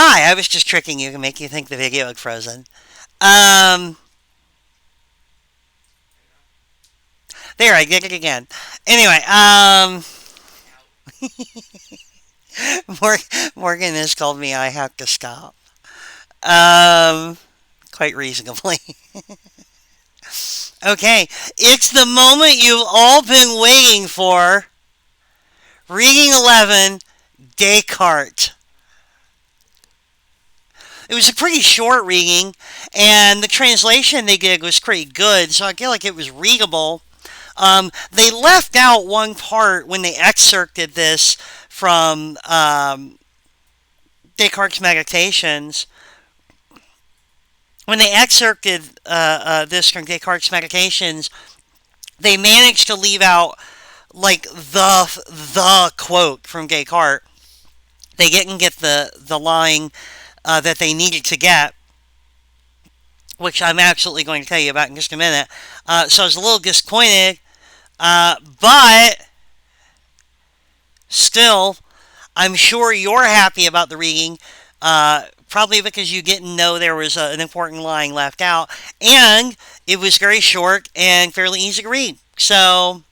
Hi, I was just tricking you to make you think the video had frozen. Um, there, I did it again. Anyway, Morgan has told me I have to stop. Um, quite reasonably. Okay, it's the moment you've all been waiting for. Reading 11, Descartes. It was a pretty short reading, and the translation they did was pretty good, so I feel like it was readable. They left out one part when they excerpted this from Descartes' Meditations. When they excerpted this from Descartes' Meditations, they managed to leave out like the quote from Descartes. They didn't get the line that they needed to get, which I'm absolutely going to tell you about in just a minute. So I was a little disappointed, but still, I'm sure you're happy about the reading, probably because you didn't know there was an important line left out, and it was very short and fairly easy to read. So,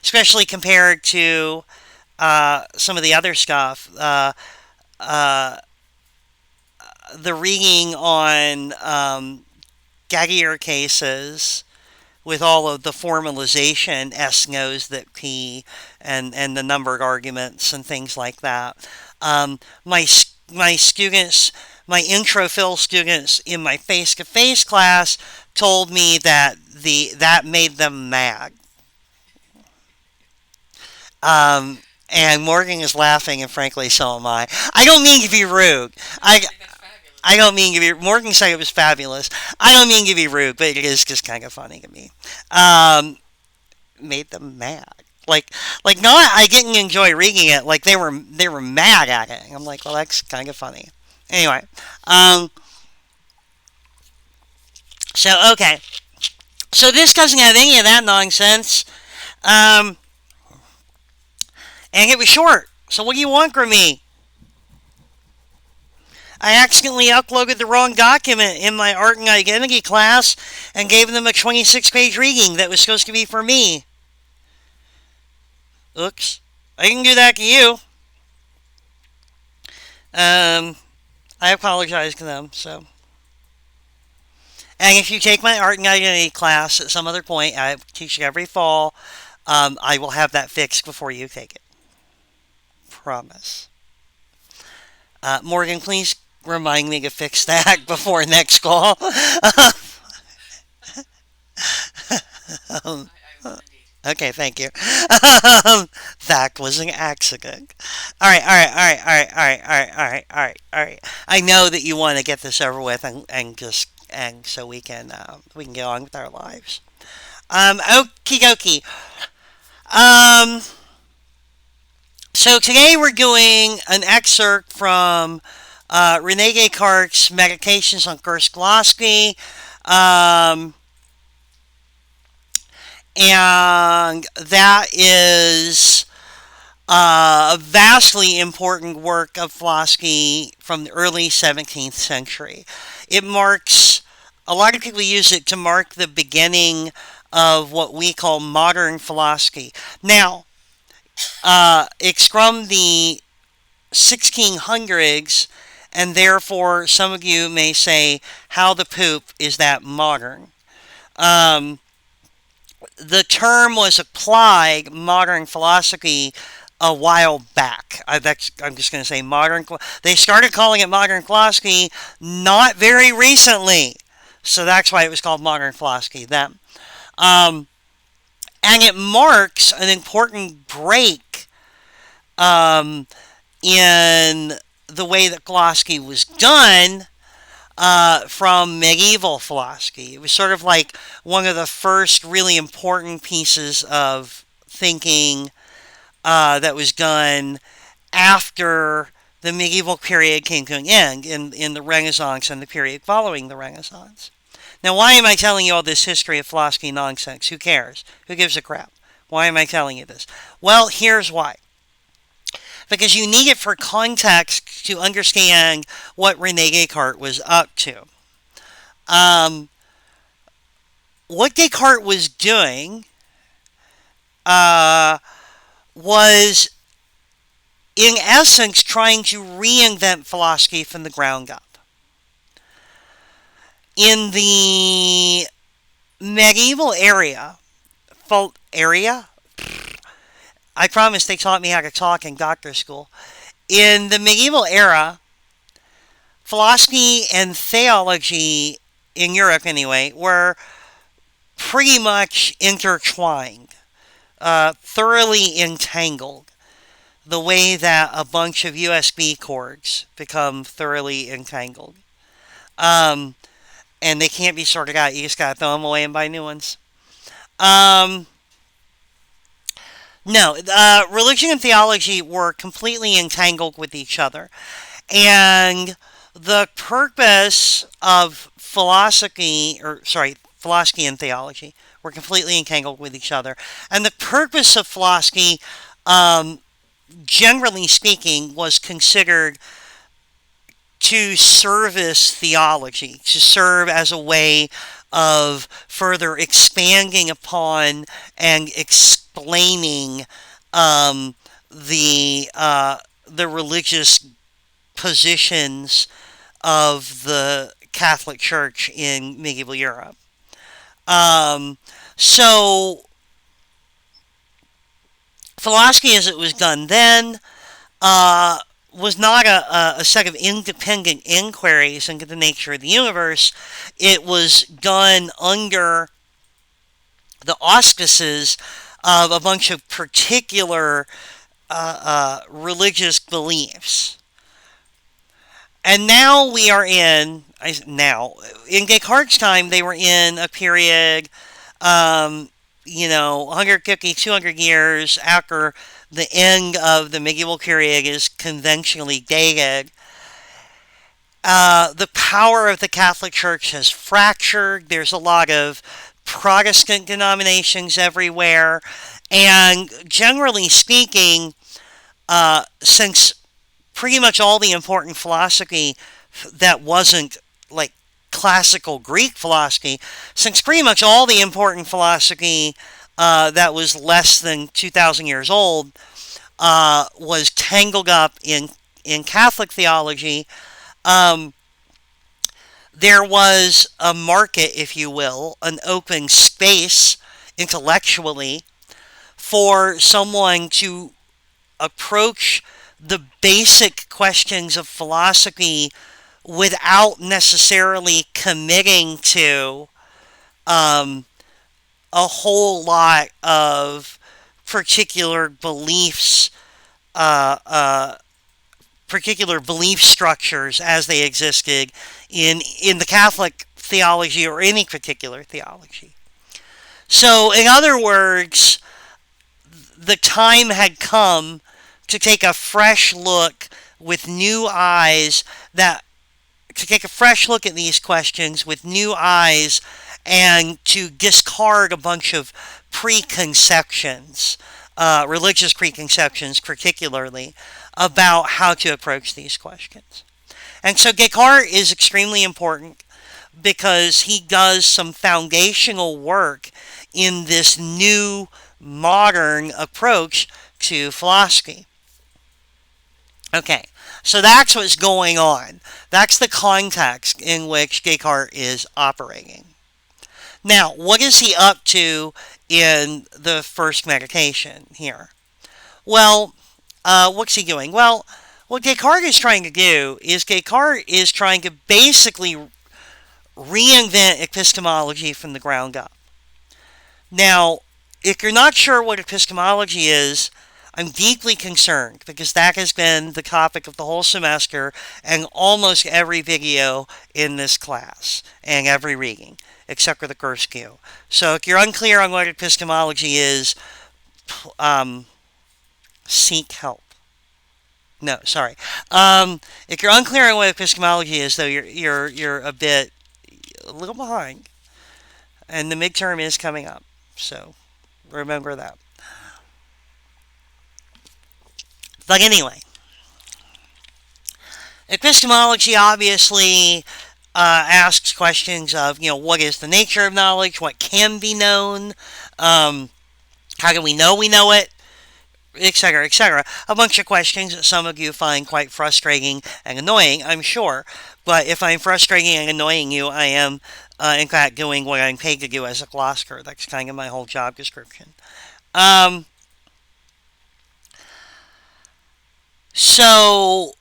especially compared to some of the other stuff, uh, the reading on Gaggier cases with all of the formalization S knows that P and the numbered arguments and things like that. My students, my intro fill students in my face-to-face class told me that that made them mad. And Morgan is laughing, and frankly, so am I. I don't mean to be rude. I don't mean to be. Morgan said it was fabulous. I don't mean to be rude, but it is just kind of funny to me. Um, Made them mad. Like not. I didn't enjoy reading it. Like they were mad at it. I'm like, well, that's kind of funny. Anyway, um, so okay, so this doesn't have any of that nonsense. Um, and it was short. So what do you want from me? I accidentally uploaded the wrong document in my art and identity class and gave them a 26-page reading that was supposed to be for me. Oops. I can do that to you. Um, I apologize to them. So, and if you take my art and identity class at some other point, I teach it every fall. I will have that fixed before you take it. Promise. Morgan, please remind me to fix that before next call. um, okay, thank you. That was an accident. All right, all right, all right, all right, all right, all right, all right, all right, all right. I know that you want to get this over with and just and so we can get on with our lives. Okie dokie. Um, so today we're doing an excerpt from Rene Descartes' Meditations on First Philosophy. Um, and that is a vastly important work of philosophy from the early 17th century. It marks, a lot of people use it to mark the beginning of what we call modern philosophy. Now, it's from the 1600s, and therefore some of you may say, how the poop is that modern? Um, the term was applied, modern philosophy, a while back. I'm just going to say modern. They started calling it modern philosophy not very recently. So that's why it was called modern philosophy then. Um, and it marks an important break um, in the way that philosophy was done from medieval philosophy. It was sort of like one of the first really important pieces of thinking that was done after the medieval period came to an end in the Renaissance and the period following the Renaissance. Now, why am I telling you all this history of philosophy nonsense? Who cares? Who gives a crap? Why am I telling you this? Well, here's why. because you need it for context to understand what Rene Descartes was up to. Um, what Descartes was doing uh, was, in essence, trying to reinvent philosophy from the ground up. In the medieval area, I promise they taught me how to talk in doctor school. In the medieval era, philosophy and theology, in Europe anyway, were pretty much intertwined, thoroughly entangled, the way that a bunch of USB cords become thoroughly entangled. Um, and they can't be sorted out. You just gotta throw them away and buy new ones. Um, no, religion and theology were completely entangled with each other. And the purpose of philosophy and theology were completely entangled with each other. And the purpose of philosophy, um, generally speaking, was considered to service theology, to serve as a way of further expanding upon and explaining um, the religious positions of the Catholic Church in medieval Europe. So philosophy, as it was done then, uh, was not a set of independent inquiries into the nature of the universe. It was done under the auspices of a bunch of particular religious beliefs. And now we are in Descartes' time, they were in a period, um, 150, 200 years after the end of the medieval period is conventionally dated. The power of the Catholic Church has fractured. There's a lot of Protestant denominations everywhere. And generally speaking, since pretty much all the important philosophy that wasn't like classical Greek philosophy, since pretty much all the important philosophy that was less than 2,000 years old was tangled up in Catholic theology, um, there was a market, if you will, an open space intellectually for someone to approach the basic questions of philosophy without necessarily committing to um, a whole lot of particular beliefs, uh, uh, particular belief structures as they existed in the Catholic theology or any particular theology. So, in other words, the time had come to take a fresh look with new eyes that to take a fresh look at these questions with new eyes and to discard a bunch of preconceptions, religious preconceptions particularly, about how to approach these questions. And so Descartes is extremely important because he does some foundational work in this new modern approach to philosophy. Okay, so that's what's going on. That's the context in which Descartes is operating. Now, what is he up to in the first meditation here? Well, what's he doing? Well, what Descartes is trying to do is Descartes is trying to basically reinvent epistemology from the ground up. Now, if you're not sure what epistemology is, I'm deeply concerned because that has been the topic of the whole semester and almost every video in this class and every reading, except for the first few. So if you're unclear on what epistemology is, seek help. No, sorry. If you're unclear on what epistemology is, though, you're a little behind, and the midterm is coming up. So remember that. But anyway, epistemology obviously asks questions of, what is the nature of knowledge, what can be known, um, how can we know it, etc., etc. A bunch of questions that some of you find quite frustrating and annoying, I'm sure. But if I'm frustrating and annoying you, I am, in fact, doing what I'm paid to do as a philosopher. That's kind of my whole job description. Um, so,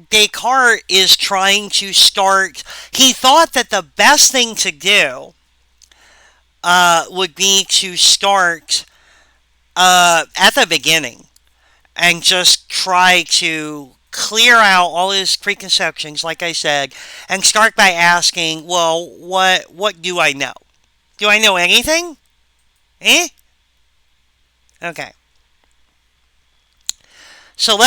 Descartes is trying to start. He thought that the best thing to do would be to start at the beginning and just try to clear out all his preconceptions, like I said, and start by asking, well, what do I know? Do I know anything? Eh? Okay. So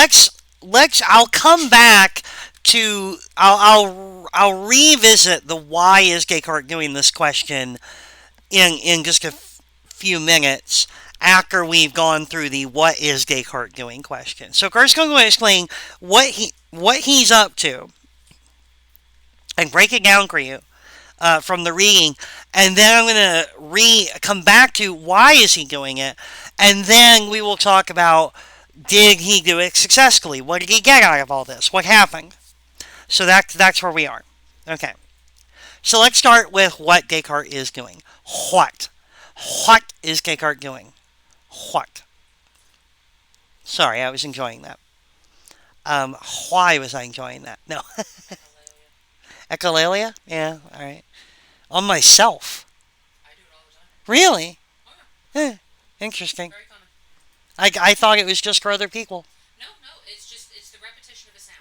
I'll come back to I'll revisit the why is Descartes doing this question in just a few minutes after we've gone through the what is Descartes doing question. So first I'm going to explain what he's up to and break it down for you from the reading, and then I'm going to come back to why is he doing it, and then we will talk about did he do it successfully? What did he get out of all this? What happened? So that's where we are. Okay. So let's start with what Descartes is doing. What? What is Descartes doing? What? Sorry, I was enjoying that. Why was I enjoying that? No. Echolalia? Yeah, alright. On myself. Really? Interesting. I thought it was just for other people. It's the repetition of a sound.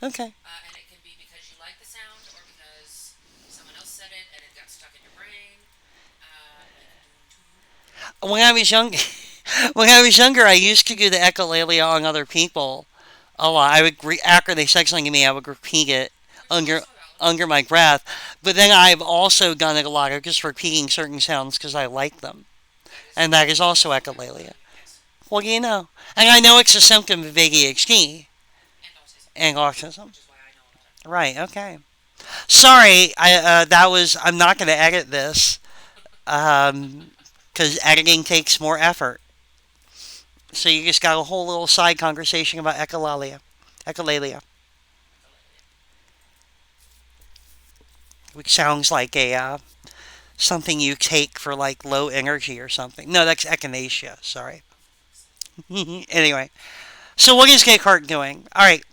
Okay. And it can be because you like the sound or because someone else said it and it got stuck in your brain. When I was young, when I was younger, I used to do the echolalia on other people a lot. I would after they said something to me, I would repeat it under under my breath. But then I've also done it a lot of just repeating certain sounds because I like them, and that is also echolalia. Yes. Well, and I know it's a symptom of ADHD and autism. Which is why I know about it. Right. Okay. Sorry. I'm not going to edit this because editing takes more effort. So you just got a whole little side conversation about echolalia. Echolalia. Which sounds like a something you take for like low energy or something. No, that's echinacea. Sorry. Anyway, so what is Descartes doing? All right.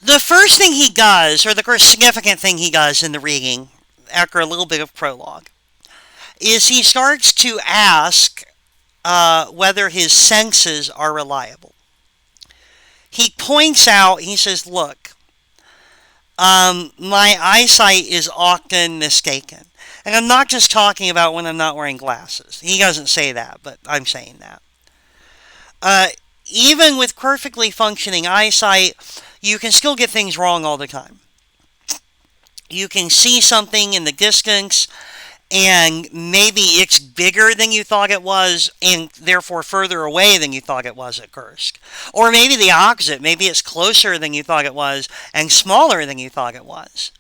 The first thing he does, or the first significant thing he does in the reading, after a little bit of prologue, is he starts to ask whether his senses are reliable. He points out, he says, look, my eyesight is often mistaken. And I'm not just talking about when I'm not wearing glasses. He doesn't say that, but I'm saying that. Even with perfectly functioning eyesight, you can still get things wrong all the time. You can see something in the distance, and maybe it's bigger than you thought it was, and therefore further away than you thought it was at first. Or maybe the opposite. Maybe it's closer than you thought it was, and smaller than you thought it was.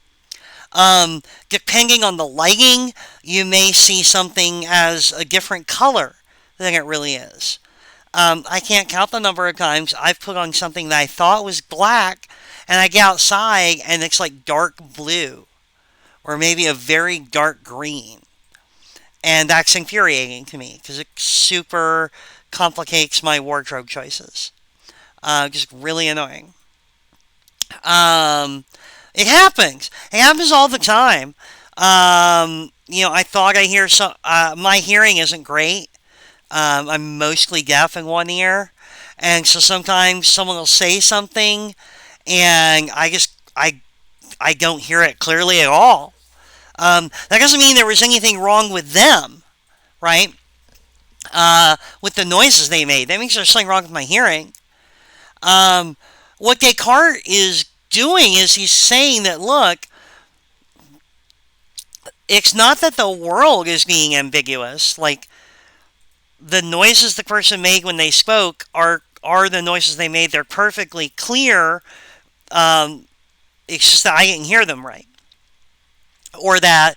Depending on the lighting, you may see something as a different color than it really is. I can't count the number of times I've put on something that I thought was black, and I get outside and it's like dark blue, or maybe a very dark green. And that's infuriating to me because it super complicates my wardrobe choices. Just really annoying. It happens. It happens all the time. I thought I hear some. My hearing isn't great. I'm mostly deaf in one ear, and so sometimes someone will say something, and I don't hear it clearly at all. That doesn't mean there was anything wrong with them, right? With the noises they made. That means there's something wrong with my hearing. What Descartes is doing is he's saying that, look, it's not that the world is being ambiguous. Like, the noises the person made when they spoke are the noises they made. They're perfectly clear. Um, it's just that I didn't hear them right, or that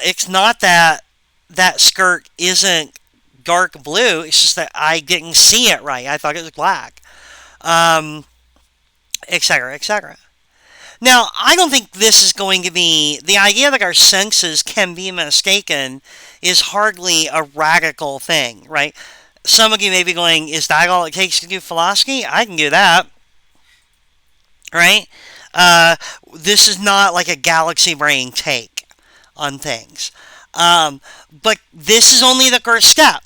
it's not that that skirt isn't dark blue. It's just that I didn't see it right. I thought it was black, um, etc., etc. Now, I don't think this is going to be the idea that our senses can be mistaken is hardly a radical thing, right? Some of you may be going, is that all it takes to do philosophy? I can do that, right? Uh, this is not like a galaxy brain take on things. Um, but this is only the first step.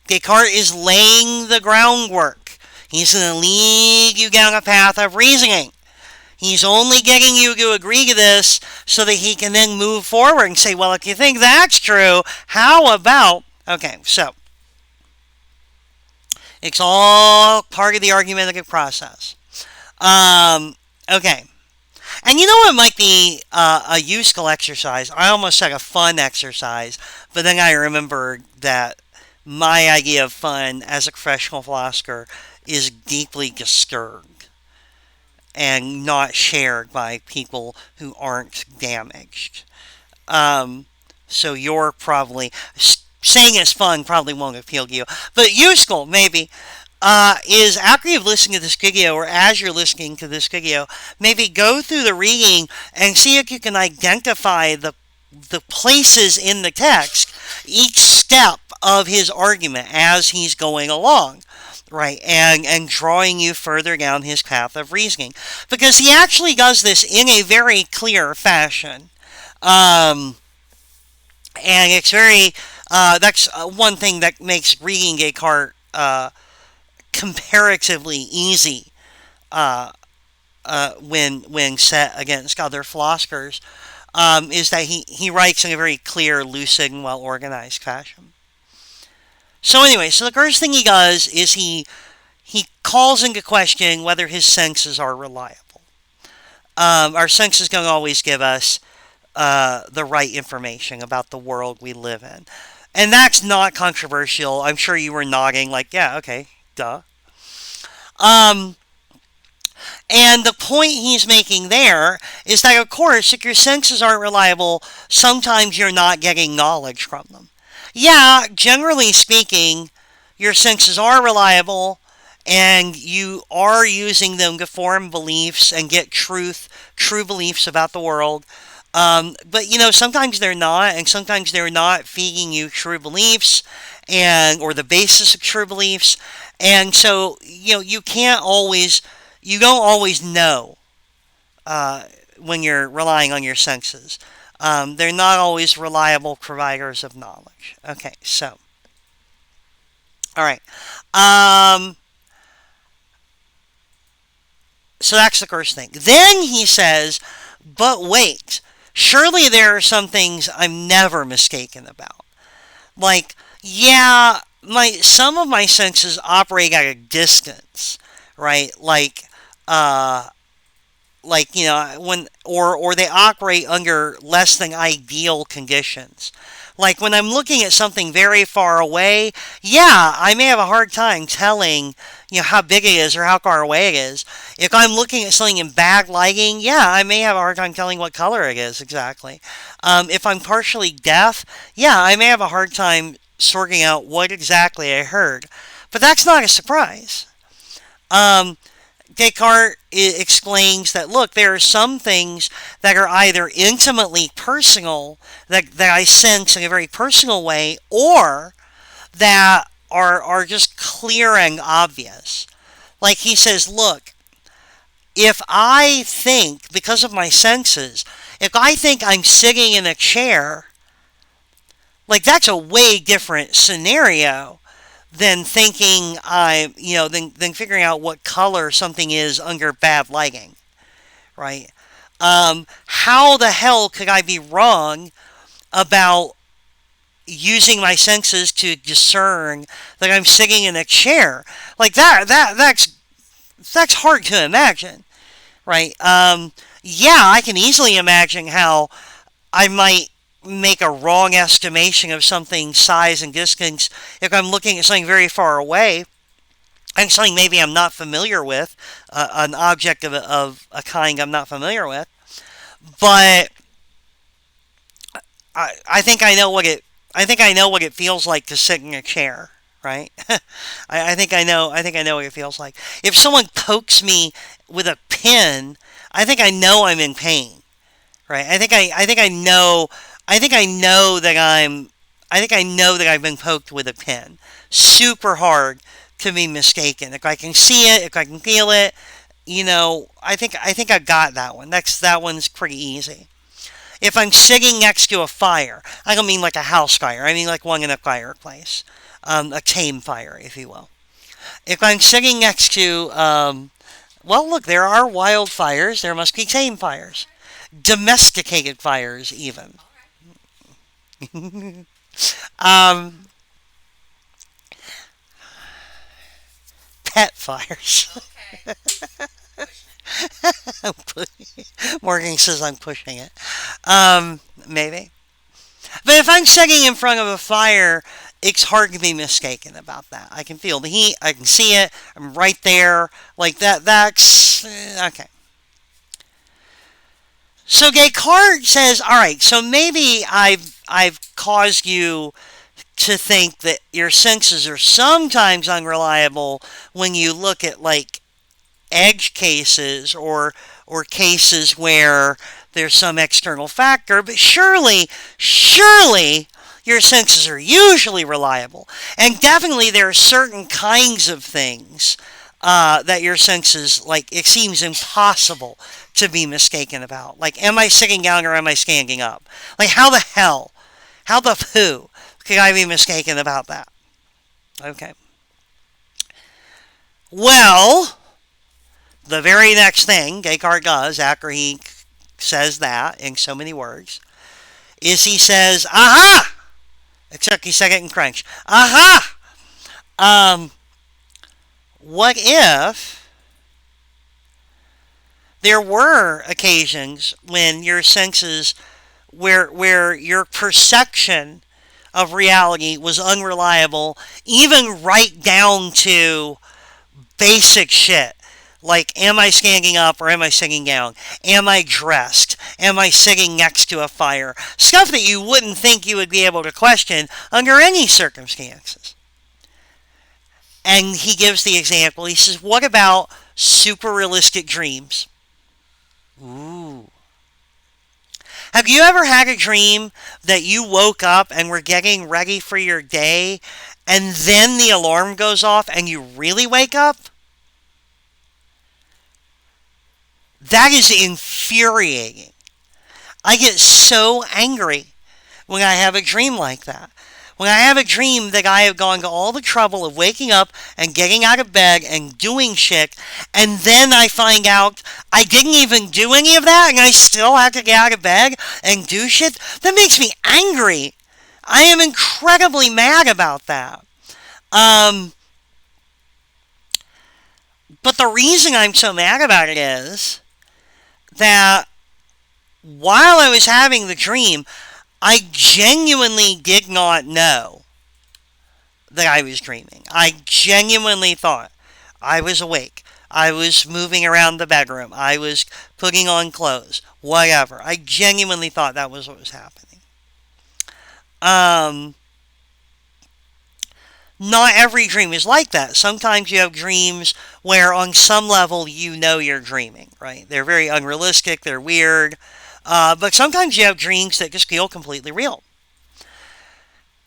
Descartes is laying the groundwork. He's going to lead you down a path of reasoning. He's only getting you to agree to this so that he can then move forward and say, well, if you think that's true, how about. Okay, so it's all part of the argumentative process. Okay. And you know what might be a useful exercise? I almost said a fun exercise, but then I remembered that my idea of fun as a professional philosopher is deeply disturbed and not shared by people who aren't damaged. Um, so you're probably saying it's fun probably won't appeal to you, but useful maybe. Is after you've listened to this video, or as you're listening to this video, maybe go through the reading and see if you can identify the places in the text, each step of his argument as he's going along, right, and drawing you further down his path of reasoning, because he actually does this in a very clear fashion. Um, and it's very that's one thing that makes reading Descartes comparatively easy when set against other philosophers, is that he writes in a very clear, lucid, and well organized fashion. So anyway, so the first thing he does is he calls into question whether his senses are reliable. Our senses don't always give us the right information about the world we live in. And that's not controversial. I'm sure you were nodding like, yeah, okay, duh. Um, and the point he's making there is that, of course, if your senses aren't reliable, sometimes you're not getting knowledge from them. Yeah, generally speaking, your senses are reliable and you are using them to form beliefs and get true beliefs about the world. But sometimes they're not, and sometimes they're not feeding you true beliefs and or the basis of true beliefs. And so you don't always know when you're relying on your senses. They're not always reliable providers of knowledge. Okay, so all right. Um, so that's the first thing. Then he says, but wait, surely there are some things I'm never mistaken about. Like, yeah, some of my senses operate at a distance, right? Uh, when or they operate under less than ideal conditions. Like when I'm looking at something very far away, yeah, I may have a hard time telling, how big it is or how far away it is. If I'm looking at something in bad lighting, yeah, I may have a hard time telling what color it is exactly. If I'm partially deaf, yeah, I may have a hard time sorting out what exactly I heard. But that's not a surprise. Um, Descartes explains that, look, there are some things that are either intimately personal, that I sense in a very personal way, or that are just clear and obvious. Like he says, look, if I think, because of my senses, if I think I'm sitting in a chair, like that's a way different scenario than thinking than figuring out what color something is under bad lighting, right? How the hell could I be wrong about using my senses to discern that I'm sitting in a chair? Like that's hard to imagine, right? Yeah, I can easily imagine how I might make a wrong estimation of something's size and distance if I'm looking at something very far away and something maybe I'm not familiar with, an object of a kind I'm not familiar with. But I think I know what it I think I know what it feels like to sit in a chair, right? I think I know. I think I know what it feels like. If someone pokes me with a pin, I think I know I'm in pain, right? I think I know. I think I know that I'm. I think I know that I've been poked with a pin, super hard to be mistaken. If I can see it, if I can feel it, I think I got that one. That one's pretty easy. If I'm sitting next to a fire, I don't mean like a house fire. I mean like one in a fireplace, a tame fire, if you will. If I'm sitting next to, well, look, there are wildfires. There must be tame fires, domesticated fires, even. All right. um, Pet fires. Okay. Pushing it. Morgan says I'm pushing it. Maybe. But if I'm sitting in front of a fire, it's hard to be mistaken about that. I can feel the heat. I can see it. I'm right there. Like that. That's okay. So Descartes says, all right. So maybe I've caused you to think that your senses are sometimes unreliable when you look at like edge cases or cases where there's some external factor, but surely your senses are usually reliable. And definitely there are certain kinds of things that your senses, like, it seems impossible to be mistaken about. Like, am I sitting down or am I standing up? Like, how the poo could I be mistaken about that? Okay. Well, the very next thing Descartes does after he says that in so many words is he says, aha! Except he said it in French. Aha! Um, what if there were occasions when your senses, where your perception of reality was unreliable, even right down to basic shit. Like, am I standing up or am I sitting down? Am I dressed? Am I sitting next to a fire? Stuff that you wouldn't think you would be able to question under any circumstances. And he gives the example. He says, what about super realistic dreams? Ooh. Have you ever had a dream that you woke up and were getting ready for your day and then the alarm goes off and you really wake up? That is infuriating. I get so angry when I have a dream like that. When I have a dream that I have gone to all the trouble of waking up and getting out of bed and doing shit, and then I find out I didn't even do any of that and I still have to get out of bed and do shit, that makes me angry. I am incredibly mad about that. Um, but the reason I'm so mad about it is that while I was having the dream, I genuinely did not know that I was dreaming. I genuinely thought I was awake. I was moving around the bedroom. I was putting on clothes. Whatever. I genuinely thought that was what was happening. Um, Not every dream is like that. Sometimes you have dreams where, on some level, you know you're dreaming, right? They're very unrealistic, they're weird. But sometimes you have dreams that just feel completely real.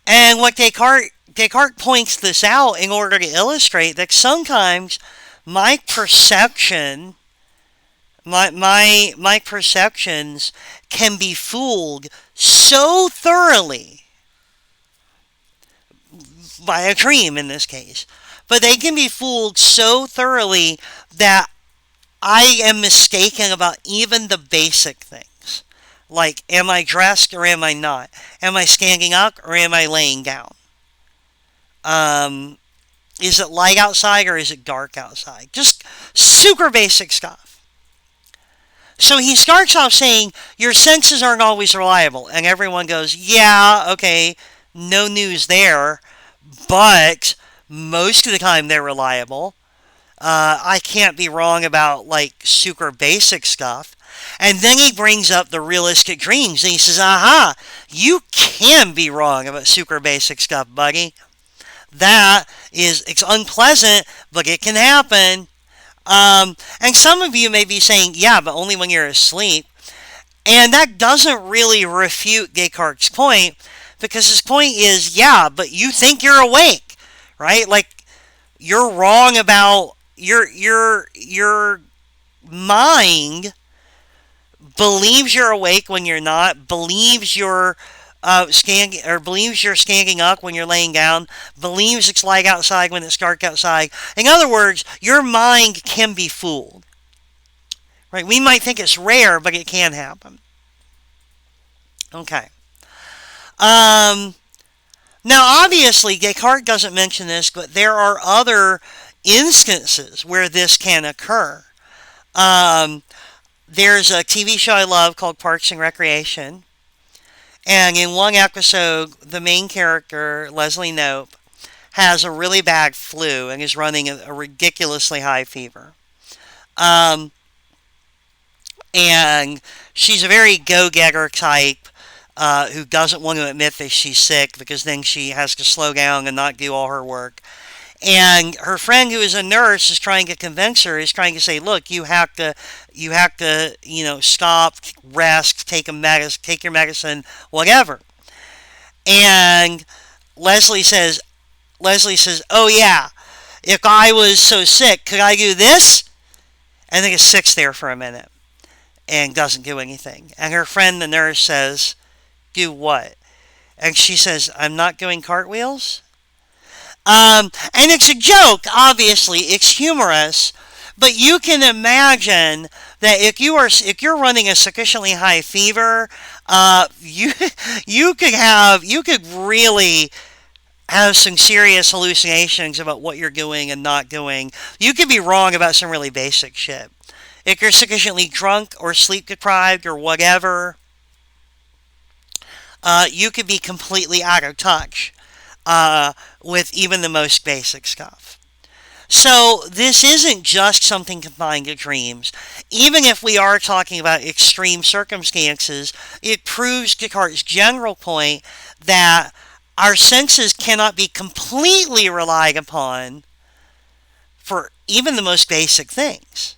And what Descartes points this out in order to illustrate that sometimes my perception, my perceptions can be fooled so thoroughly by a dream in this case. But they can be fooled so thoroughly that I am mistaken about even the basic things. Like, am I dressed or am I not? Am I standing up or am I laying down? Um, is it light outside or is it dark outside? Just super basic stuff. So he starts off saying, your senses aren't always reliable. And everyone goes, yeah, okay, no news there. But most of the time they're reliable. I can't be wrong about like super basic stuff. And then he brings up the realistic dreams. And he says, aha, you can be wrong about super basic stuff, buddy. It's unpleasant, but it can happen. And some of you may be saying, yeah, but only when you're asleep. And that doesn't really refute Descartes' point, because his point is, yeah, but you think you're awake, right? Like, you're wrong about your mind believes you're awake when you're not, believes you're believes you're standing up when you're laying down, believes it's light outside when it's dark outside. In other words, your mind can be fooled. Right? We might think it's rare, but it can happen. Okay. Um, Now, obviously, Descartes doesn't mention this, but there are other instances where this can occur. Um, there's a TV show I love called Parks and Recreation. And in one episode, the main character, Leslie Knope, has a really bad flu and is running a ridiculously high fever. Um, and she's a very go-getter type who doesn't want to admit that she's sick because then she has to slow down and not do all her work. And her friend, who is a nurse, is trying to convince her. Is trying to say, "Look, stop, rest, take your medicine, whatever." And Leslie says, "Oh yeah, if I was so sick, could I do this?" And then it sits there for a minute and doesn't do anything. And her friend, the nurse, says, "Do what?" And she says, "I'm not doing cartwheels." And it's a joke, obviously. It's humorous. But you can imagine that if you're running a sufficiently high fever, you you could really have some serious hallucinations about what you're doing and not doing. You could be wrong about some really basic shit. If you're sufficiently drunk or sleep deprived or whatever, you could be completely out of touch with even the most basic stuff. So this isn't just something confined to dreams. Even if we are talking about extreme circumstances, it proves Descartes' general point that our senses cannot be completely relied upon for even the most basic things.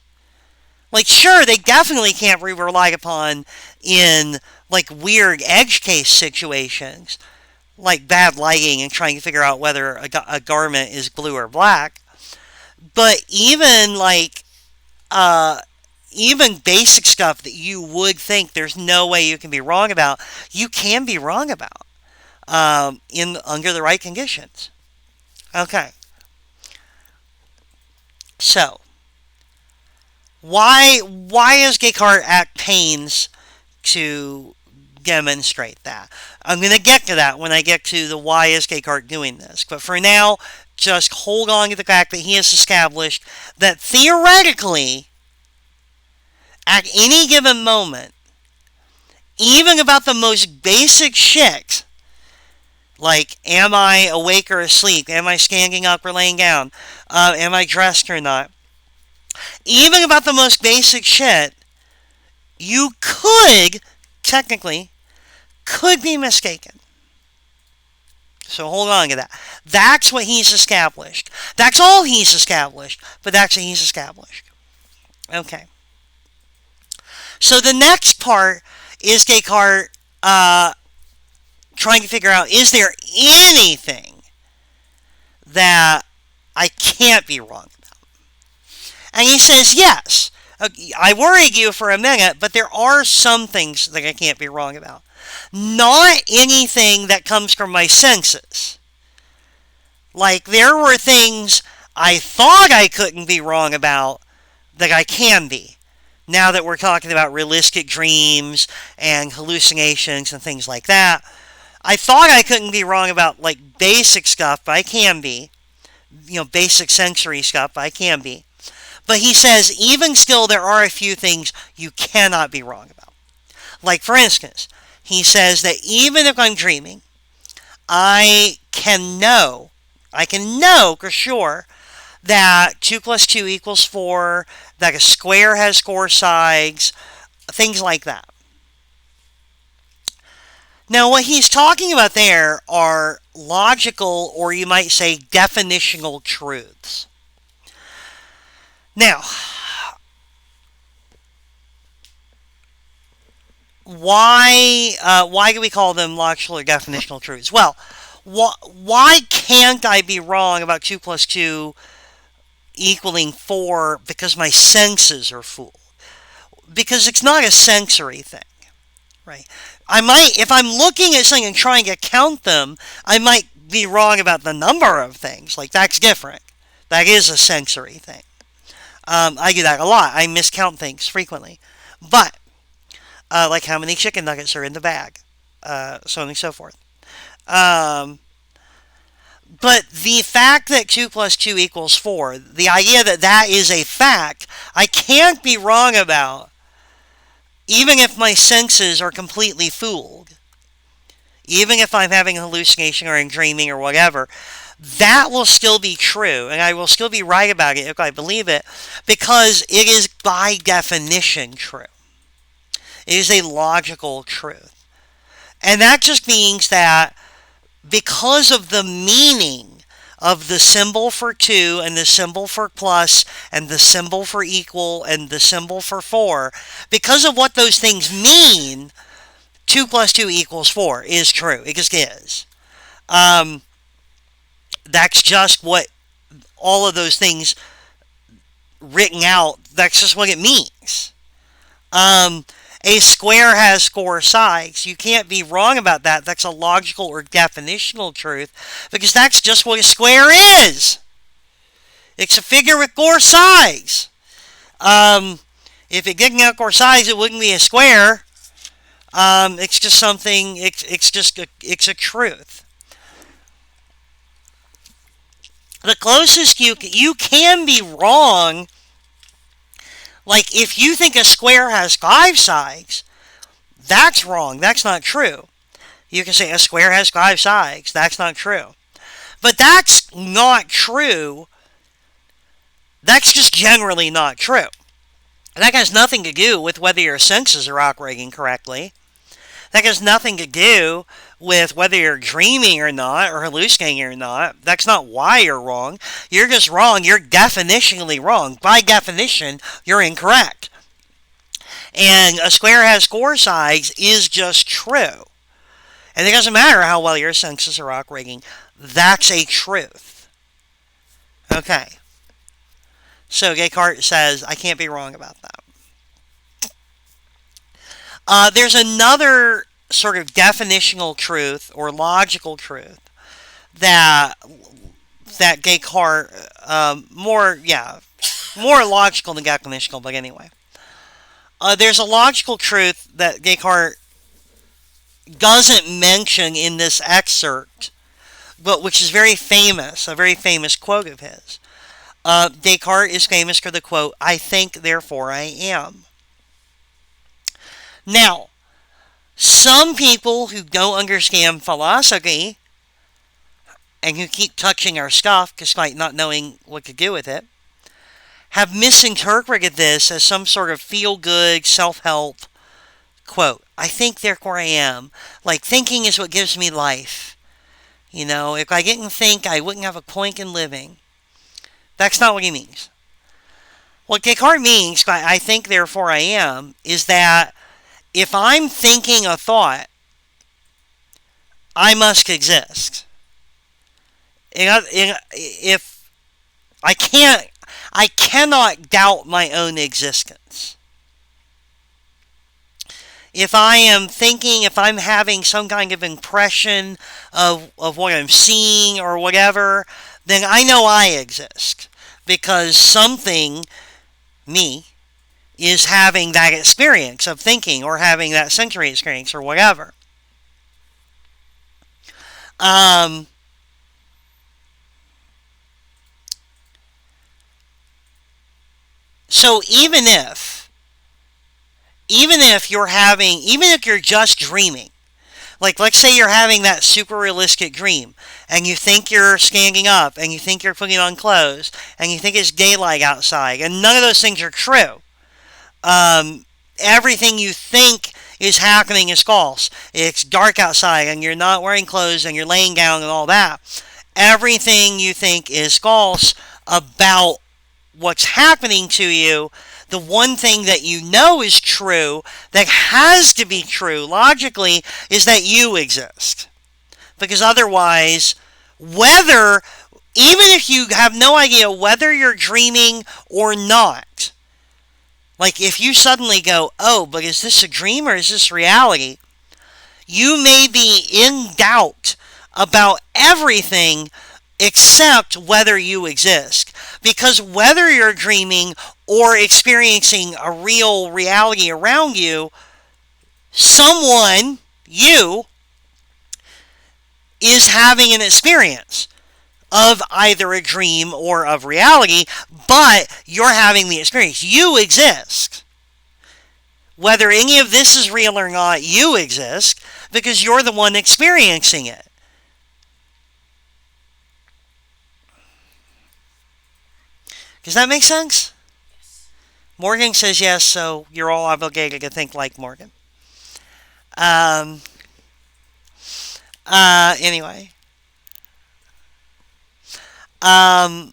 Like, sure, they definitely can't be relied upon in, like, weird edge case situations, like bad lighting and trying to figure out whether a garment is blue or black. But uh, even basic stuff that you would think there's no way you can be wrong about, you can be wrong about in under the right conditions. Okay, so why is Descartes at pains to demonstrate that? I'm going to get to that when I get to the why is Descartes doing this. But for now, just hold on to the fact that he has established that theoretically, at any given moment, even about the most basic shit, like am I awake or asleep, am I standing up or laying down, am I dressed or not, even about the most basic shit, you technically, could be mistaken. So hold on to that. That's what he's established. That's all he's established, but that's what he's established. Okay. So the next part is Descartes trying to figure out, is there anything that I can't be wrong about? And he says, yes. I worried you for a minute, but there are some things that I can't be wrong about. Not anything that comes from my senses. Like, there were things I thought I couldn't be wrong about that I can be. Now that we're talking about realistic dreams and hallucinations and things like that, I thought I couldn't be wrong about, like, basic stuff, but I can be. Basic sensory stuff, I can be. But he says, even still, there are a few things you cannot be wrong about. Like, for instance, he says that even if I'm dreaming, I can know for sure that 2 plus 2 equals 4, that a square has 4 sides, things like that. Now, what he's talking about there are logical, or you might say definitional truths. Now, why do we call them logical or definitional truths? Well, why can't I be wrong about 2 plus 2 equaling 4 because my senses are full? Because it's not a sensory thing, right? I might, if I'm looking at something and trying to count them, I might be wrong about the number of things. Like, that's different. That is a sensory thing. I do that a lot. I miscount things frequently. But, like how many chicken nuggets are in the bag, so on and so forth. Um, but the fact that 2 plus 2 equals 4, the idea that that is a fact, I can't be wrong about, even if my senses are completely fooled. Even if I'm having a hallucination or I'm dreaming or whatever, that will still be true, and I will still be right about it if I believe it, because it is by definition true. It is a logical truth. And that just means that because of the meaning of the symbol for 2 and the symbol for plus and the symbol for equal and the symbol for 4, because of what those things mean, 2 plus 2 equals 4 is true. It just is. Um, that's just what all of those things written out, that's just what it means. A square has 4 sides. You can't be wrong about that. That's a logical or definitional truth, because that's just what a square is. It's a figure with 4 sides. If it didn't have 4 sides, it wouldn't be a square. It's just something. It's a truth. The closest you can be wrong. Like, if you think a square has 5 sides, that's wrong. That's not true. You can say a square has 5 sides. That's not true. But that's not true. That's just generally not true. And that has nothing to do with whether your senses are operating correctly. That has nothing to do with whether you're dreaming or not, or hallucinating or not. That's not why you're wrong. You're just wrong. You're definitionally wrong. By definition, you're incorrect. And a square has 4 sides is just true. And it doesn't matter how well your senses are operating. That's a truth. Okay. So Descartes says, I can't be wrong about that. There's another sort of definitional truth or logical truth that Descartes, more logical than definitional, but anyway. There's a logical truth that Descartes doesn't mention in this excerpt, but which is very famous, a very famous quote of his. Descartes is famous for the quote, I think, therefore I am. Now, some people who don't understand philosophy and who keep touching our stuff despite not knowing what to do with it have misinterpreted this as some sort of feel-good, self-help quote. I think, therefore I am. Like, thinking is what gives me life. You know, if I didn't think, I wouldn't have a point in living. That's not what he means. What Descartes means by I think, therefore I am, is that if I'm thinking a thought, I must exist. If I cannot doubt my own existence. If I am thinking, if I'm having some kind of impression of what I'm seeing or whatever, then I know I exist. Because something, me, is having that experience of thinking or having that sensory experience or whatever. So even if you're just dreaming, like let's say you're having that super realistic dream, and you think you're standing up, and you think you're putting on clothes, and you think it's daylight outside, and none of those things are true. Everything you think is happening is false. It's dark outside, and you're not wearing clothes, and you're laying down, and all that. Everything you think is false about what's happening to you. The one thing that you know is true, that has to be true logically, is that you exist. Because otherwise, whether, even if you have no idea whether you're dreaming or not, like if you suddenly go, oh, but is this a dream or is this reality? You may be in doubt about everything except whether you exist. Because whether you're dreaming or experiencing a real reality around you, someone, you, is having an experience of either a dream or of reality, but you're having the experience. You exist. Whether any of this is real or not, you exist because you're the one experiencing it. Does that make sense? Yes. Morgan says yes, so you're all obligated to think like Morgan. Um, anyway. Um,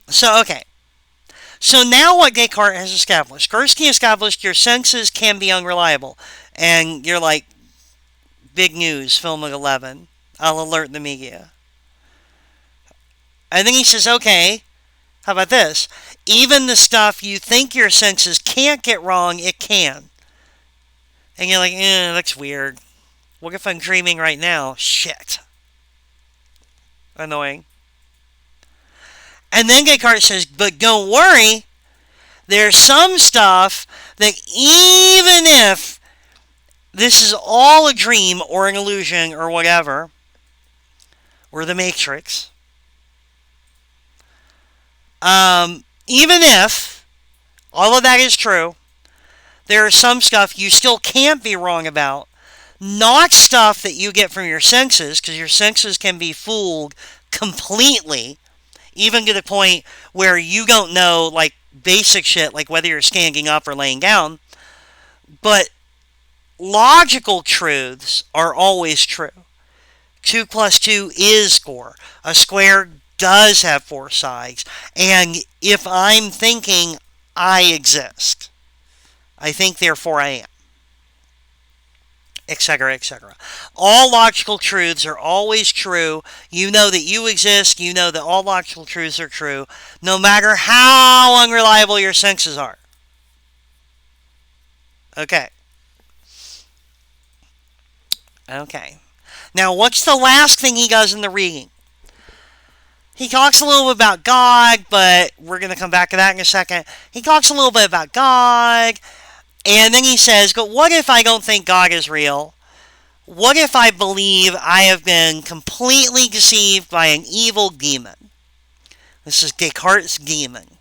okay. So now what Descartes has established. Gursky established your senses can be unreliable. And you're like, big news, film at 11. I'll alert the media. And then he says, okay, how about this? Even the stuff you think your senses can't get wrong, it can. And you're like, that's weird. What if I'm dreaming right now? Shit. Annoying. And then Descartes says, but don't worry. There's some stuff that even if this is all a dream or an illusion or whatever, or the Matrix, even if all of that is true, there is some stuff you still can't be wrong about. Not stuff that you get from your senses, because your senses can be fooled completely, even to the point where you don't know, like, basic shit, like whether you're standing up or laying down. But logical truths are always true. 2 plus 2 is 4. A square does have 4 sides. And if I'm thinking, I exist. I think, therefore I am. Etc., etc. All logical truths are always true. You know that you exist. You know that all logical truths are true, no matter how unreliable your senses are. Okay. Okay. Now, what's the last thing he does in the reading? He talks a little bit about God, but we're going to come back to that in a second. He talks a little bit about God, and then he says, but what if I don't think God is real? What if I believe I have been completely deceived by an evil demon? This is Descartes' demon.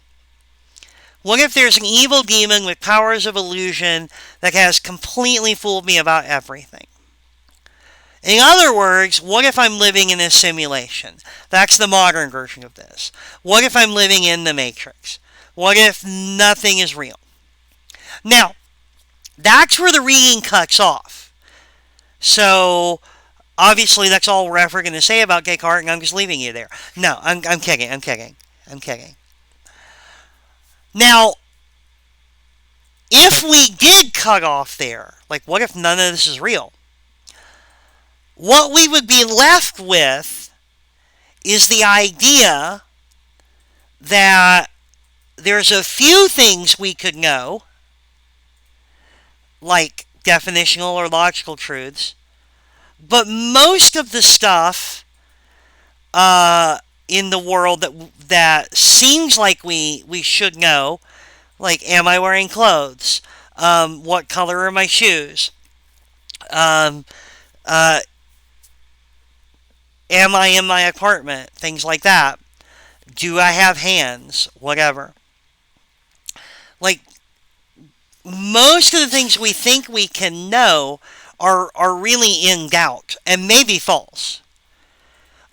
What if there's an evil demon with powers of illusion that has completely fooled me about everything? In other words, what if I'm living in a simulation? That's the modern version of this. What if I'm living in the Matrix? What if nothing is real? Now, that's where the reading cuts off. So, obviously, that's all we're ever going to say about Descartes, and I'm just leaving you there. No, I'm kidding. I'm kidding. I'm kidding. Now, if we did cut off there, like what if none of this is real? What we would be left with is the idea that there's a few things we could know, like definitional or logical truths, but most of the stuff in the world that seems like we should know, like am I wearing clothes? What color are my shoes? Um, am I in my apartment? Things like that. Do I have hands? Whatever. Like, most of the things we think we can know are really in doubt and maybe false.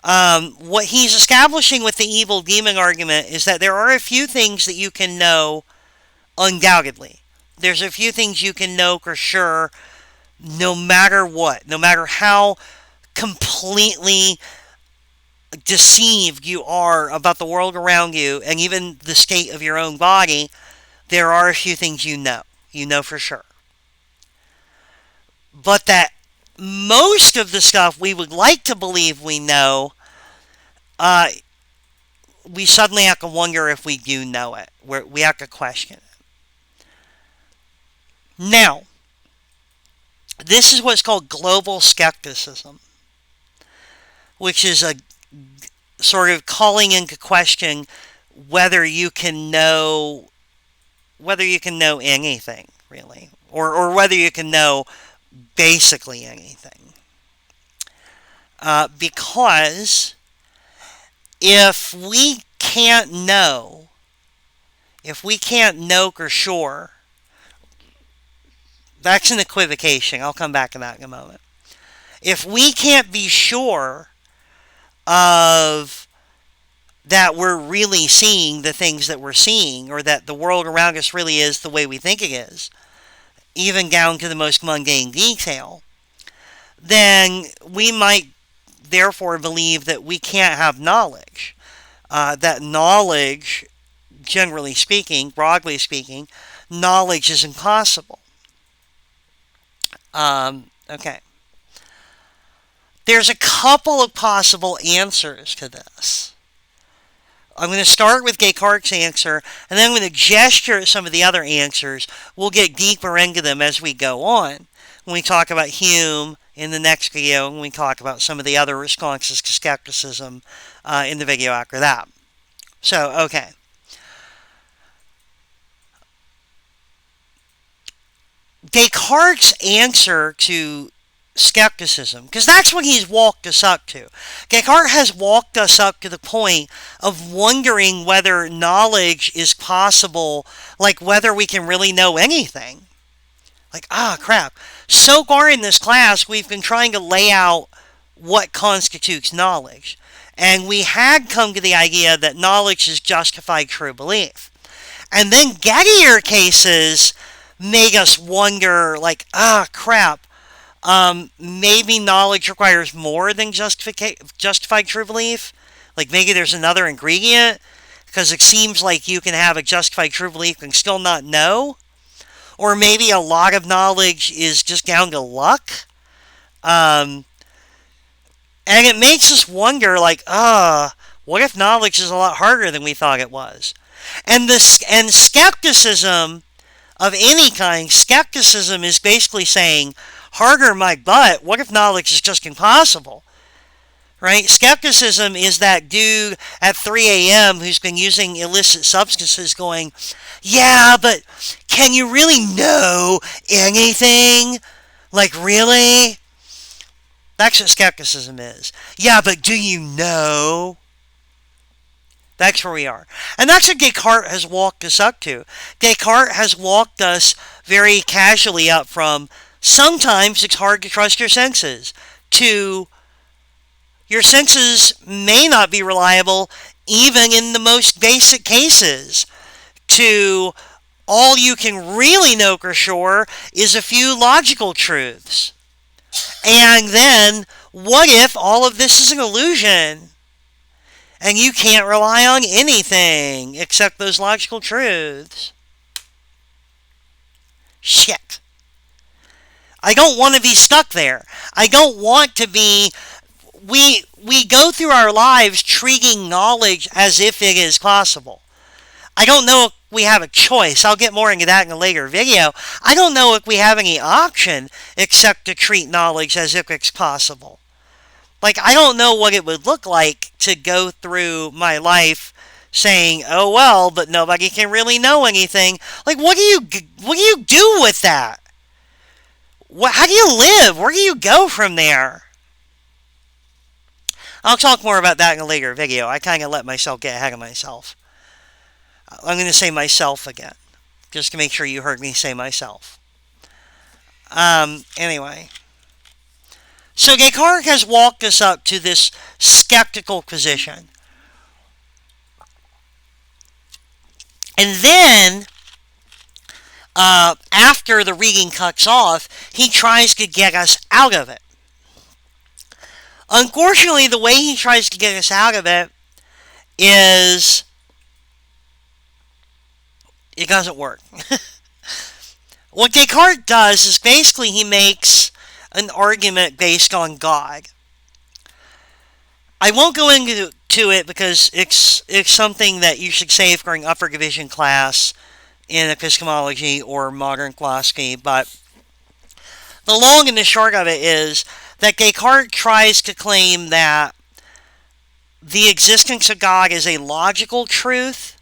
What he's establishing with the evil demon argument is that there are a few things that you can know undoubtedly. There's a few things you can know for sure, no matter what, no matter how completely deceived you are about the world around you and even the state of your own body, there are a few things you know. You know for sure. But that most of the stuff we would like to believe we know, uh, we suddenly have to wonder if we do know it. We have to question it. Now, this is what's called global skepticism, which is a sort of calling into question whether you can know anything really, or whether you can know basically anything. Because if we can't know, for sure, that's an equivocation. I'll come back to that in a moment. If we can't be sure of that we're really seeing the things that we're seeing, or that the world around us really is the way we think it is, even down to the most mundane detail, then we might therefore believe that we can't have knowledge. That knowledge, generally speaking, broadly speaking, knowledge is impossible. Okay. There's a couple of possible answers to this. I'm going to start with Descartes' answer, and then I'm going to gesture at some of the other answers. We'll get deeper into them as we go on. When we talk about Hume in the next video, and we talk about some of the other responses to skepticism in the video after that. So, okay. Descartes' answer to skepticism, because that's what he's walked us up to. Descartes has walked us up to the point of wondering whether knowledge is possible, like whether we can really know anything. Like, crap. So far in this class, we've been trying to lay out what constitutes knowledge. And we had come to the idea that knowledge is justified true belief. And then Gettier cases made us wonder, like, crap. Maybe knowledge requires more than justified true belief. Like maybe there's another ingredient, because it seems like you can have a justified true belief and still not know. Or maybe a lot of knowledge is just down to luck. And it makes us wonder, like, what if knowledge is a lot harder than we thought it was? And skepticism of any kind, skepticism is basically saying, harder my butt, what if knowledge is just impossible? Right? Skepticism is that dude at 3 a.m. who's been using illicit substances going, yeah, but can you really know anything? Like, really? That's what skepticism is. Yeah, but do you know? That's where we are. And that's what Descartes has walked us up to. Descartes has walked us very casually up from sometimes it's hard to trust your senses to your senses may not be reliable even in the most basic cases, to all you can really know for sure is a few logical truths. And then, what if all of this is an illusion? And you can't rely on anything except those logical truths. Shit. I don't want to be stuck there. I don't want to be... We go through our lives treating knowledge as if it is possible. I don't know if we have a choice. I'll get more into that in a later video. I don't know if we have any option except to treat knowledge as if it's possible. Like, I don't know what it would look like to go through my life saying, oh well, but nobody can really know anything. Like, what do you do with that? How do you live? Where do you go from there? I'll talk more about that in a later video. I kind of let myself get ahead of myself. I'm going to say myself again. just to make sure you heard me say myself. Anyway. So Descartes has walked us up to this skeptical position. And then, after the reading cuts off, he tries to get us out of it. Unfortunately, the way he tries to get us out of it is it doesn't work. What Descartes does is basically he makes an argument based on God. I won't go into it because it's something that you should save during upper division class in epistemology or modern philosophy, but the long and the short of it is that Descartes tries to claim that the existence of God is a logical truth,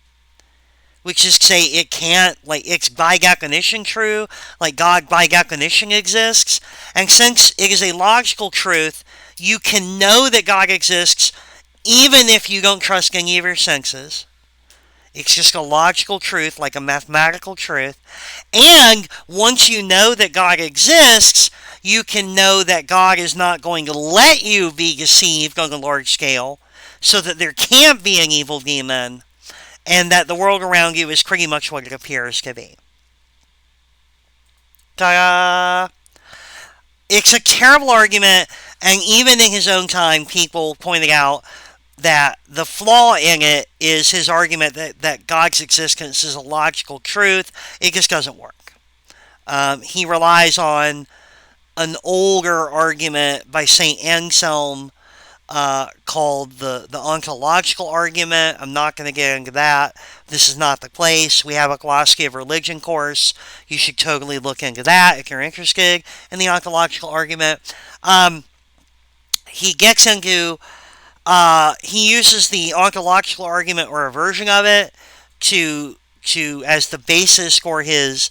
which is to say it can't, like, it's by definition true, like God by definition exists, and since it is a logical truth, you can know that God exists even if you don't trust any of your senses. It's just a logical truth, like a mathematical truth. And once you know that God exists, you can know that God is not going to let you be deceived on a large scale, so that there can't be an evil demon, and that the world around you is pretty much what it appears to be. Ta-da! It's a terrible argument, and even in his own time, people pointed out that the flaw in it is his argument that God's existence is a logical truth. It just doesn't work. He relies on an older argument by St. Anselm called the ontological argument. I'm not going to get into that. This is not the place. We have a philosophy of religion course. You should totally look into that if you're interested in the ontological argument. He gets into he uses the ontological argument or a version of it to as the basis for his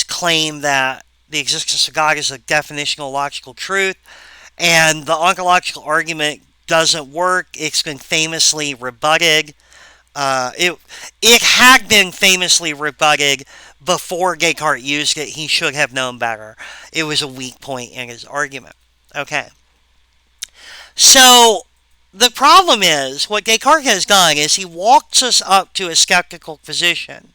claim that the existence of God is a definitional logical truth, and the ontological argument doesn't work. It's been famously rebutted. It had been famously rebutted before Descartes used it. He should have known better. It was a weak point in his argument. Okay. So, the problem is, what Descartes has done is he walks us up to a skeptical position.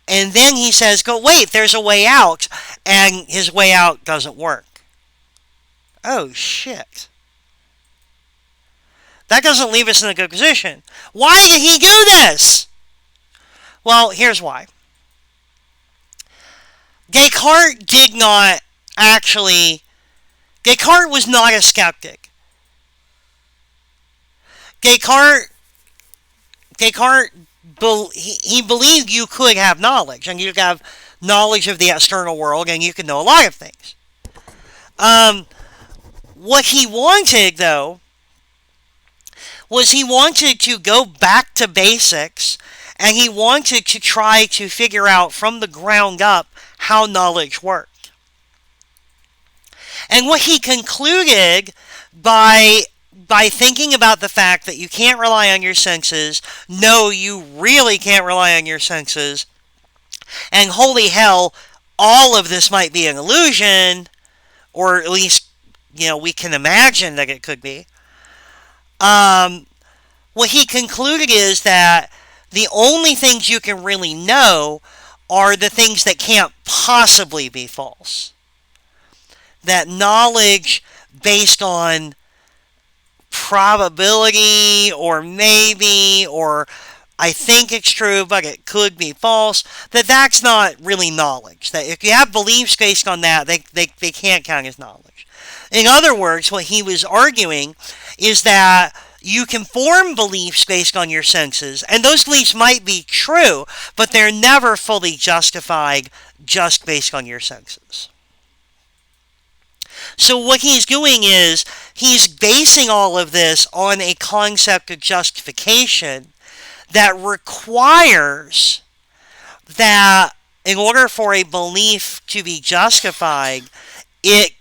And then he says, go, wait, there's a way out. And his way out doesn't work. Oh, shit. That doesn't leave us in a good position. Why did he do this? Well, here's why. Descartes did not actually... Descartes was not a skeptic. Descartes he believed you could have knowledge, and you could have knowledge of the external world, and you could know a lot of things. What he wanted, though, was he wanted to go back to basics, and he wanted to try to figure out from the ground up how knowledge worked. And what he concluded by thinking about the fact that you can't rely on your senses, no, you really can't rely on your senses, and holy hell, all of this might be an illusion, or at least, we can imagine that it could be. What he concluded is that the only things you can really know are the things that can't possibly be false. That knowledge based on probability, or maybe, or I think it's true, but it could be false, that's not really knowledge. That if you have beliefs based on that, they can't count as knowledge. In other words, what he was arguing is that you can form beliefs based on your senses, and those beliefs might be true, but they're never fully justified just based on your senses. So what he's doing is he's basing all of this on a concept of justification that requires that in order for a belief to be justified, it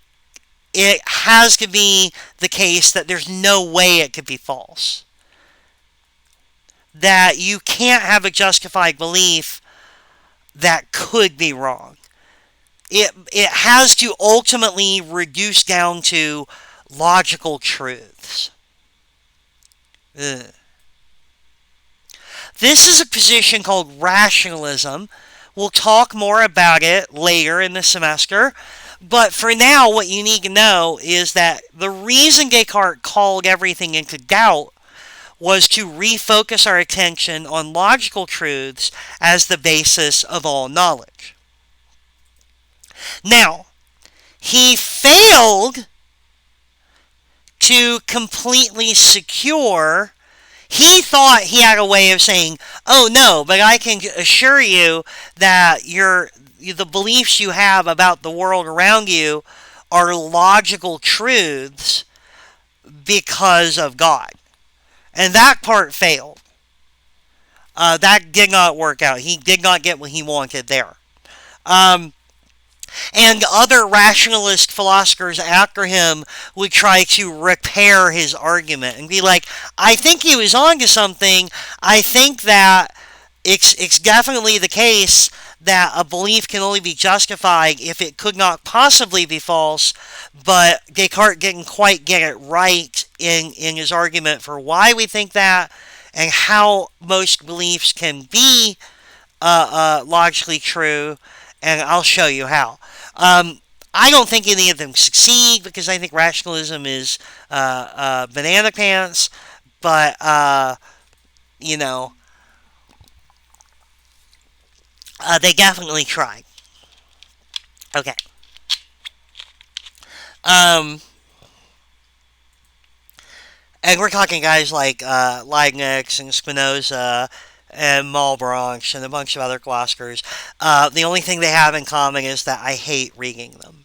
has to be the case that there's no way it could be false. That you can't have a justified belief that could be wrong. It has to ultimately reduce down to logical truths. Ugh. This is a position called rationalism. We'll talk more about it later in the semester. But for now, what you need to know is that the reason Descartes called everything into doubt was to refocus our attention on logical truths as the basis of all knowledge. Now, he failed to completely secure. He thought he had a way of saying, "Oh no, but I can assure you that the beliefs you have about the world around you are logical truths because of God." And that part failed. That did not work out. He did not get what he wanted there. Um, and other rationalist philosophers after him would try to repair his argument and be like, I think he was onto something. I think that it's definitely the case that a belief can only be justified if it could not possibly be false, but Descartes didn't quite get it right in his argument for why we think that and how most beliefs can be logically true, and I'll show you how. Um, I don't think any of them succeed because I think rationalism is banana pants, but you know, they definitely tried. Okay. Um, and we're talking guys like Leibniz and Spinoza and Malebranche and a bunch of other philosophers. The only thing they have in common is that I hate reading them.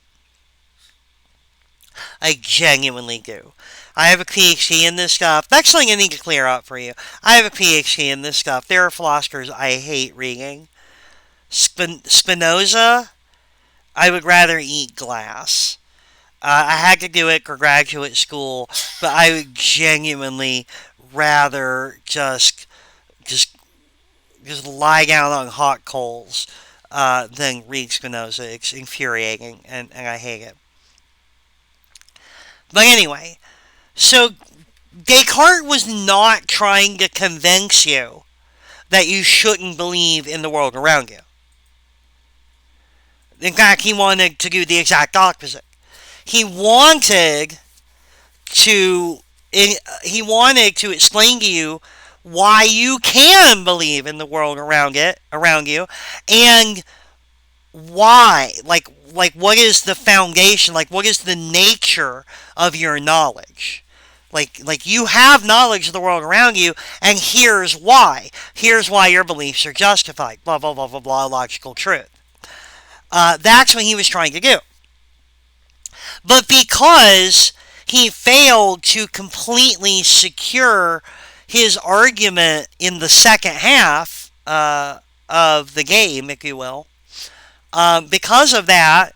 I genuinely do. I have a PhD in this stuff. That's something I need to clear up for you. I have a PhD in this stuff. There are philosophers I hate reading. Spinoza, I would rather eat glass. I had to do it for graduate school, but I would genuinely rather just just lie down on hot coals than read Spinoza. It's infuriating, and I hate it. But anyway, so Descartes was not trying to convince you that you shouldn't believe in the world around you. In fact, he wanted to do the exact opposite. He wanted to he wanted to explain to you why you can believe in the world around you and why like what is the foundation, like what is the nature of your knowledge. Like you have knowledge of the world around you, and here's why your beliefs are justified, blah blah blah blah blah, logical truth. That's what he was trying to do. But because he failed to completely secure his argument in the second half of the game, if you will, because of that,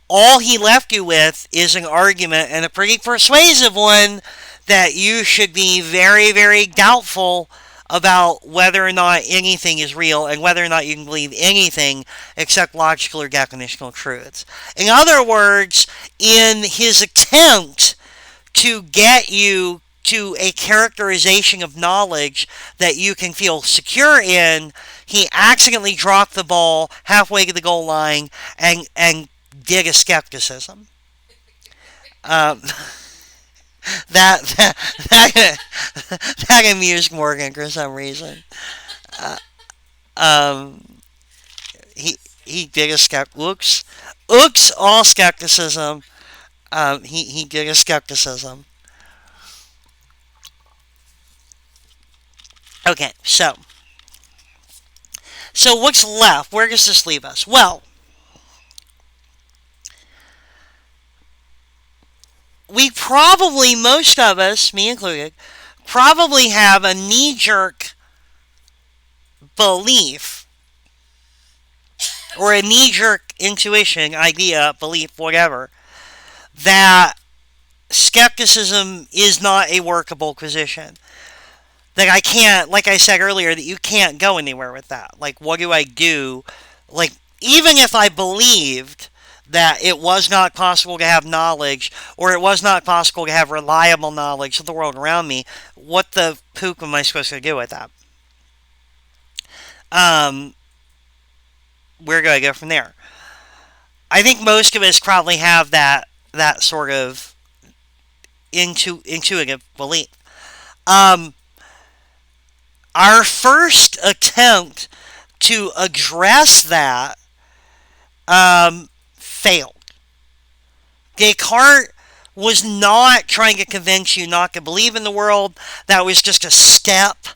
all he left you with is an argument, and a pretty persuasive one, that you should be very, very doubtful about whether or not anything is real and whether or not you can believe anything except logical or definitional truths. In other words, in his attempt to get you to a characterization of knowledge that you can feel secure in, he accidentally dropped the ball halfway to the goal line and did a skepticism. Um, that that amused Morgan for some reason. Uh, um, he did a oops, all skepticism. He did a skepticism. Okay, so what's left? Where does this leave us? Well, we probably, most of us, me included, probably have a knee jerk belief or a knee jerk intuition, idea, belief, whatever, that skepticism is not a workable position. that I can't, like I said earlier, that you can't go anywhere with that. Like, what do I do? Like, even if I believed that it was not possible to have knowledge, or it was not possible to have reliable knowledge of the world around me, what the poop am I supposed to do with that? Um, where do I go from there? I think most of us probably have that sort of intuitive belief. Um, our first attempt to address that failed. Descartes was not trying to convince you not to believe in the world. That was just a step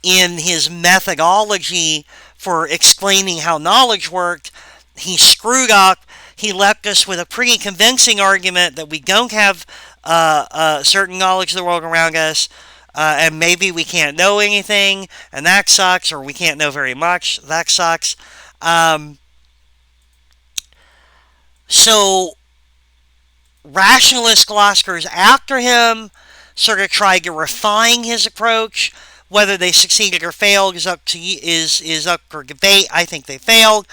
in his methodology for explaining how knowledge worked. He screwed up. He left us with a pretty convincing argument that we don't have certain knowledge of the world around us, and maybe we can't know anything, and that sucks, or we can't know very much, that sucks. Um, so rationalist philosophers after him sort of tried to refine his approach. Whether they succeeded or failed is up for debate. I think they failed.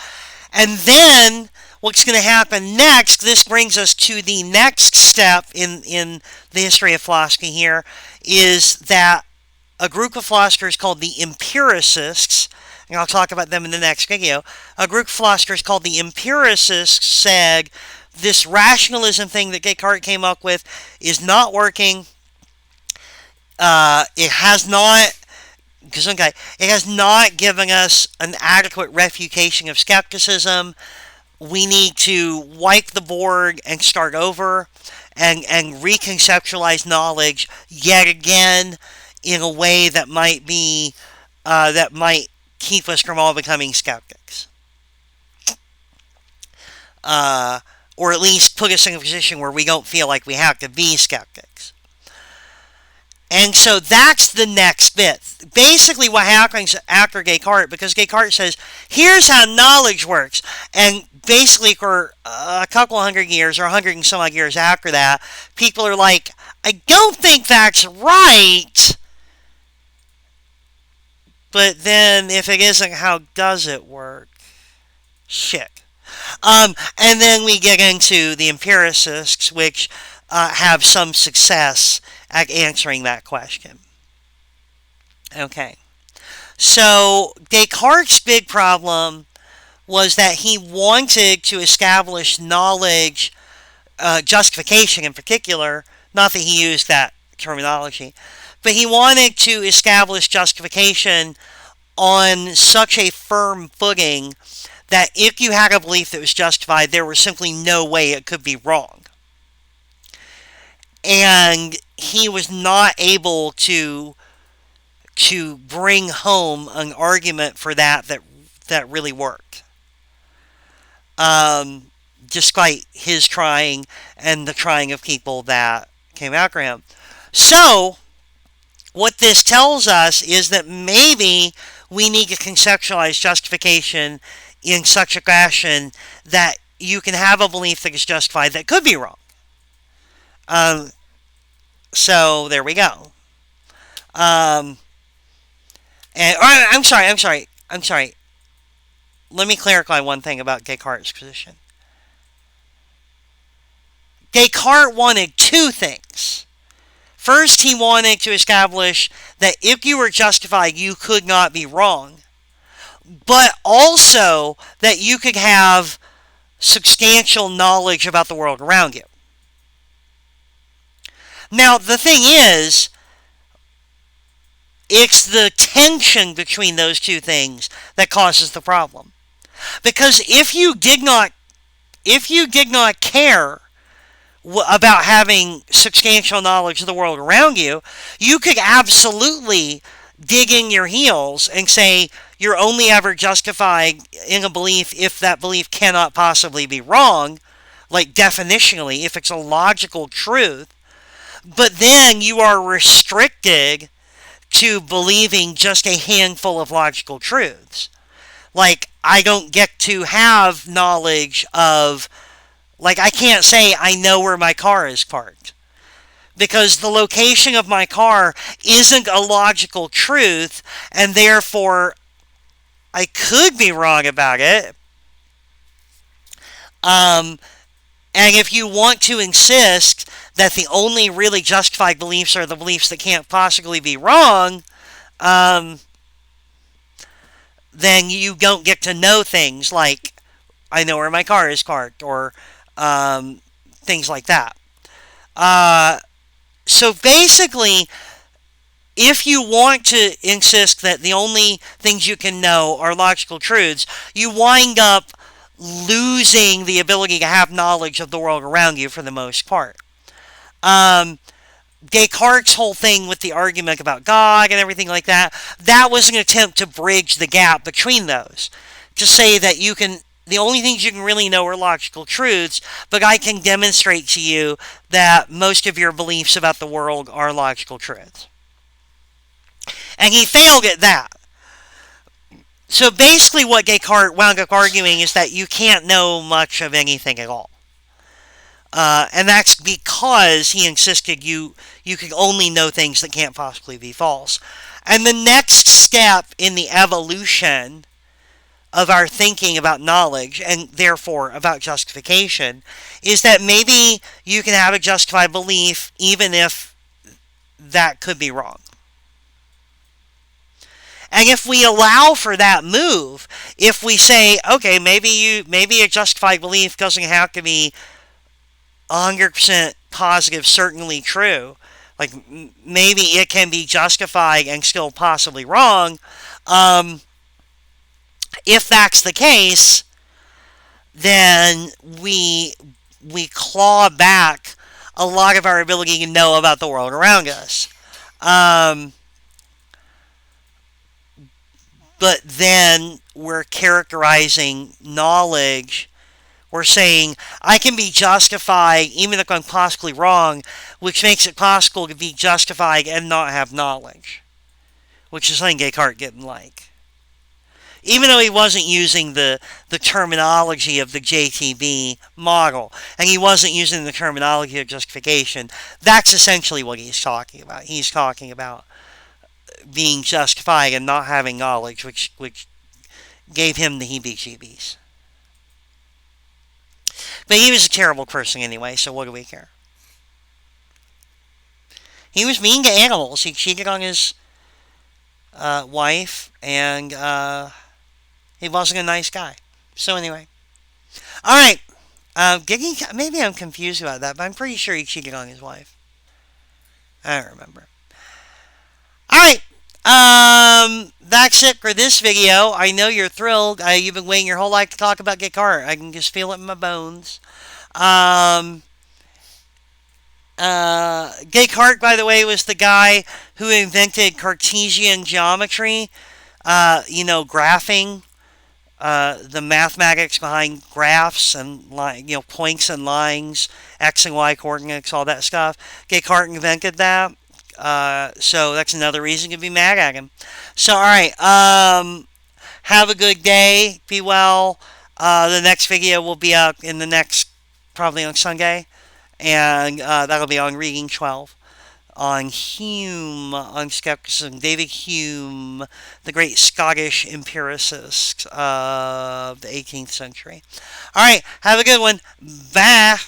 And then what's going to happen next? This brings us to the next step in the history of philosophy. Here is that a group of philosophers called the empiricists, and I'll talk about them in the next video. A group of philosophers called the empiricists said this rationalism thing that Descartes came up with is not working. It has not, it has not given us an adequate refutation of skepticism. We need to wipe the board and start over and reconceptualize knowledge yet again in a way that might be that might keep us from all becoming skeptics. Or at least put us in a position where we don't feel like we have to be skeptics. And so that's the next bit. Basically what happens after Descartes, because Descartes says, here's how knowledge works. And basically for a couple hundred years, or 100 and some odd years after that, people are like, I don't think that's right. But then if it isn't, how does it work? Shit. And then we get into the empiricists, which have some success at answering that question. Okay. So Descartes' big problem was that he wanted to establish knowledge, justification in particular, not that he used that terminology, but he wanted to establish justification on such a firm footing that if you had a belief that was justified, there was simply no way it could be wrong. And he was not able to bring home an argument for that really worked. Despite his trying and the trying of people that came after him. So, what this tells us is that maybe we need to conceptualize justification in such a fashion that you can have a belief that is justified that could be wrong. So there we go. And I'm sorry. Let me clarify one thing about Descartes' position. Descartes wanted two things. First, he wanted to establish that if you were justified, you could not be wrong. But also that you could have substantial knowledge about the world around you. Now, the thing is, it's the tension between those two things that causes the problem. Because if you did not care about having substantial knowledge of the world around you, you could absolutely dig in your heels and say you're only ever justified in a belief if that belief cannot possibly be wrong, like definitionally, if it's a logical truth. But then you are restricted to believing just a handful of logical truths. Like, I don't get to have knowledge of, like, I can't say I know where my car is parked. because the location of my car isn't a logical truth, and therefore I could be wrong about it. Um, and if you want to insist that the only really justified beliefs are the beliefs that can't possibly be wrong, um, then you don't get to know things like I know where my car is parked or things like that. Uh, so basically, if you want to insist that the only things you can know are logical truths, you wind up losing the ability to have knowledge of the world around you for the most part. Um, Descartes' whole thing with the argument about God and everything like that, that was an attempt to bridge the gap between those. To say that you can, the only things you can really know are logical truths, but I can demonstrate to you that most of your beliefs about the world are logical truths. And he failed at that. So basically, what Descartes wound up arguing is that you can't know much of anything at all. And that's because he insisted you can only know things that can't possibly be false. And the next step in the evolution of our thinking about knowledge and therefore about justification is that maybe you can have a justified belief even if that could be wrong. And if we allow for that move, if we say, okay, maybe a justified belief doesn't have to be 100% positive, certainly true. Like maybe it can be justified and still possibly wrong. Um, if that's the case, then we claw back a lot of our ability to know about the world around us. Um, but then we're characterizing knowledge. We're saying I can be justified even if I'm possibly wrong, which makes it possible to be justified and not have knowledge, which is something Descartes didn't like. Even though he wasn't using the terminology of the JTB model, and he wasn't using the terminology of justification, that's essentially what he's talking about. He's talking about being justified and not having knowledge, which gave him the heebie-jeebies. But he was a terrible person anyway, so what do we care? He was mean to animals. He cheated on his wife, and he wasn't a nice guy. So anyway. Alright. Maybe I'm confused about that, but I'm pretty sure he cheated on his wife. I don't remember. Alright. That's it for this video. I know you're thrilled. You've been waiting your whole life to talk about Descartes. I can just feel it in my bones. Descartes, by the way, was the guy who invented Cartesian geometry. Graphing, the mathematics behind graphs and points and lines, x and y coordinates, all that stuff. Descartes invented that. So that's another reason to be mad at him. So, all right. Have a good day. Be well. The next video will be up in the next, probably on Sunday. And that'll be on Reading 12. On Hume, on skepticism. David Hume, the great Scottish empiricist of the 18th century. All right. Have a good one. Bye.